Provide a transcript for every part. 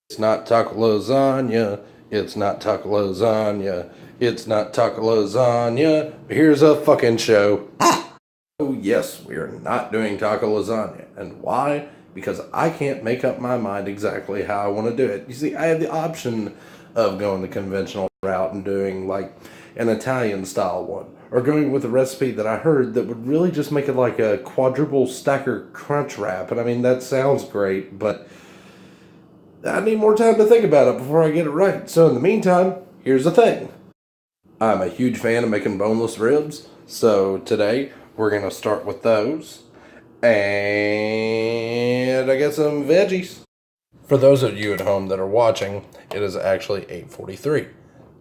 It's not taco lasagna. It's not taco lasagna. It's not taco lasagna. Here's a fucking show. Oh, yes, we are not doing taco lasagna. And why? Because I can't make up my mind exactly how I want to do it. You see, I have the option of going the conventional route and doing like an Italian style one, or going with a recipe that I heard that would really just make it like a quadruple stacker crunch wrap. And I mean, that sounds great, but I need more time to think about it before I get it right. So in the meantime, here's the thing. I'm a huge fan of making boneless ribs, so today we're going to start with those. And I got some veggies. For those of you at home that are watching, it is actually 8:43,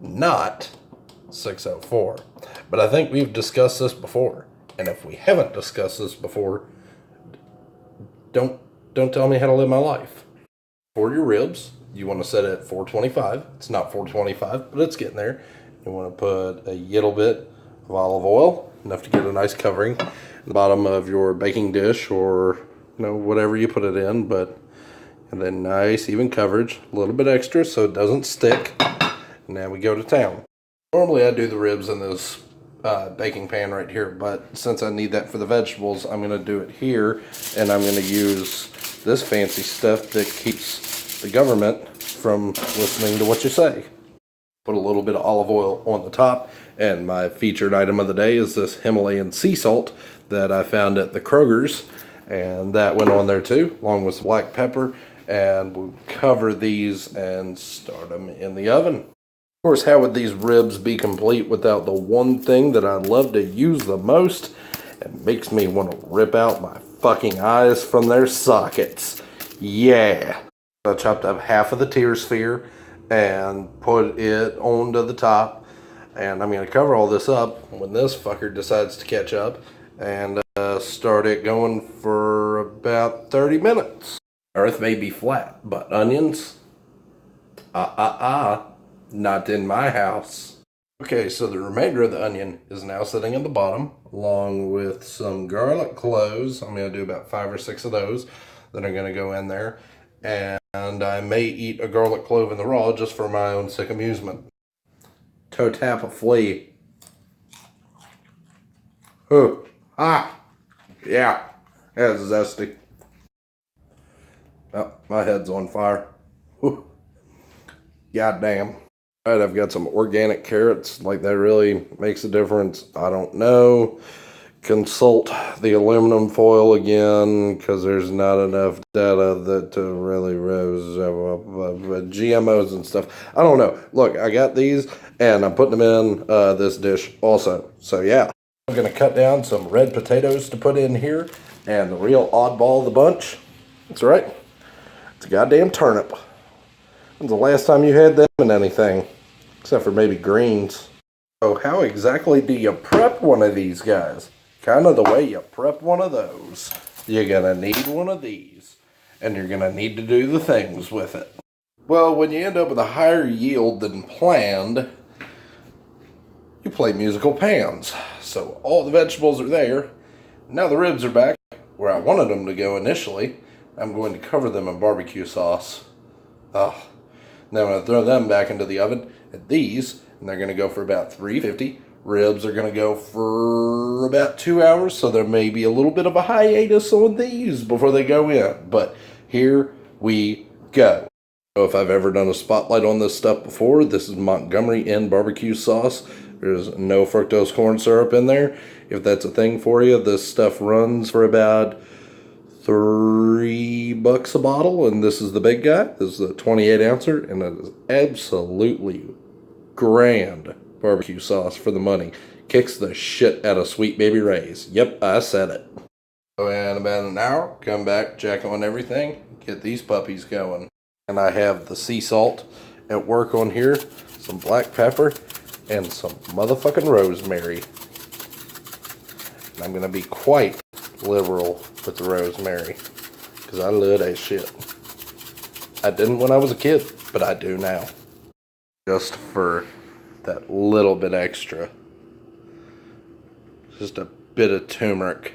not 6:04. But I think we've discussed this before. And if we haven't discussed this before, don't tell me how to live my life. For your ribs, you want to set it at 425. It's not 425, but it's getting there. You want to put a little bit of olive oil, enough to get a nice covering, at the bottom of your baking dish, or whatever you put it in. And then nice even coverage, a little bit extra so it doesn't stick. Now we go to town. Normally I do the ribs in this baking pan right here, but since I need that for the vegetables, I'm going to do it here, and I'm going to use this fancy stuff that keeps the government from listening to what you say. Put a little bit of olive oil on the top, and my featured item of the day is this Himalayan sea salt that I found at the Kroger's, and that went on there too, along with some black pepper, and we'll cover these and start them in the oven. Of course, how would these ribs be complete without the one thing that I love to use the most and makes me want to rip out my fucking eyes from their sockets? Yeah. I chopped up half of the tear sphere and put it onto the top, and I'm going to cover all this up when this fucker decides to catch up, and start it going for about 30 minutes. Earth may be flat, but onions? Not in my house. Okay, so the remainder of the onion is now sitting at the bottom, along with some garlic cloves. I'm going to do about 5 or 6 of those that are going to go in there. And I may eat a garlic clove in the raw just for my own sick amusement. Toe tap a flea. Ooh. Ah. Yeah. That's zesty. Oh, my head's on fire. Whew. Goddamn. Alright, I've got some organic carrots. Like, that really makes a difference. I don't know. Consult the aluminum foil again, because there's not enough data to really rose GMOs and stuff. I don't know. Look, I got these, and I'm putting them in this dish also. So yeah. I'm going to cut down some red potatoes to put in here, and the real oddball of the bunch, that's right, it's a goddamn turnip. When's the last time you had them in anything? Except for maybe greens. So how exactly do you prep one of these guys? Kind of the way you prep one of those. You're going to need one of these, and you're going to need to do the things with it. Well, when you end up with a higher yield than planned, you play musical pans. So all the vegetables are there. Now the ribs are back where I wanted them to go initially. I'm going to cover them in barbecue sauce. Now I'm going to throw them back into the oven at these, and they're going to go for about 350. Ribs are going to go for about 2 hours, so there may be a little bit of a hiatus on these before they go in. But here we go. I don't know if I've ever done a spotlight on this stuff before. This is Montgomery Inn barbecue sauce. There's no fructose corn syrup in there. If that's a thing for you, this stuff runs for about $3 a bottle, and this is the big guy. This is a 28 ouncer, and it is absolutely grand barbecue sauce for the money. Kicks the shit out of Sweet Baby Ray's. Yep, I said it. So in about an hour, come back, check on everything, get these puppies going. And I have the sea salt at work on here, some black pepper, and some motherfucking rosemary. And I'm going to be quite liberal with the rosemary, because I love that shit. I didn't when I was a kid, but I do now. Just for that little bit extra. Just a bit of turmeric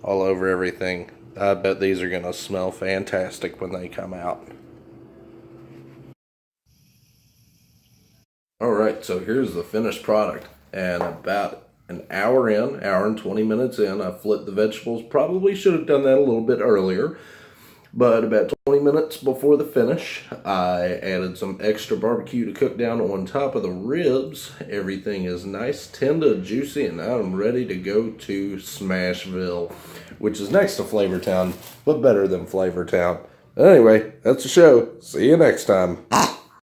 all over everything. I bet these are going to smell fantastic when they come out. Alright, so here's the finished product. And about an hour and 20 minutes in, I flipped the vegetables. Probably should have done that a little bit earlier. But about 20 minutes before the finish, I added some extra barbecue to cook down on top of the ribs. Everything is nice, tender, juicy, and I'm ready to go to Smashville, which is next to Flavortown, but better than Flavortown. Anyway, that's the show. See you next time.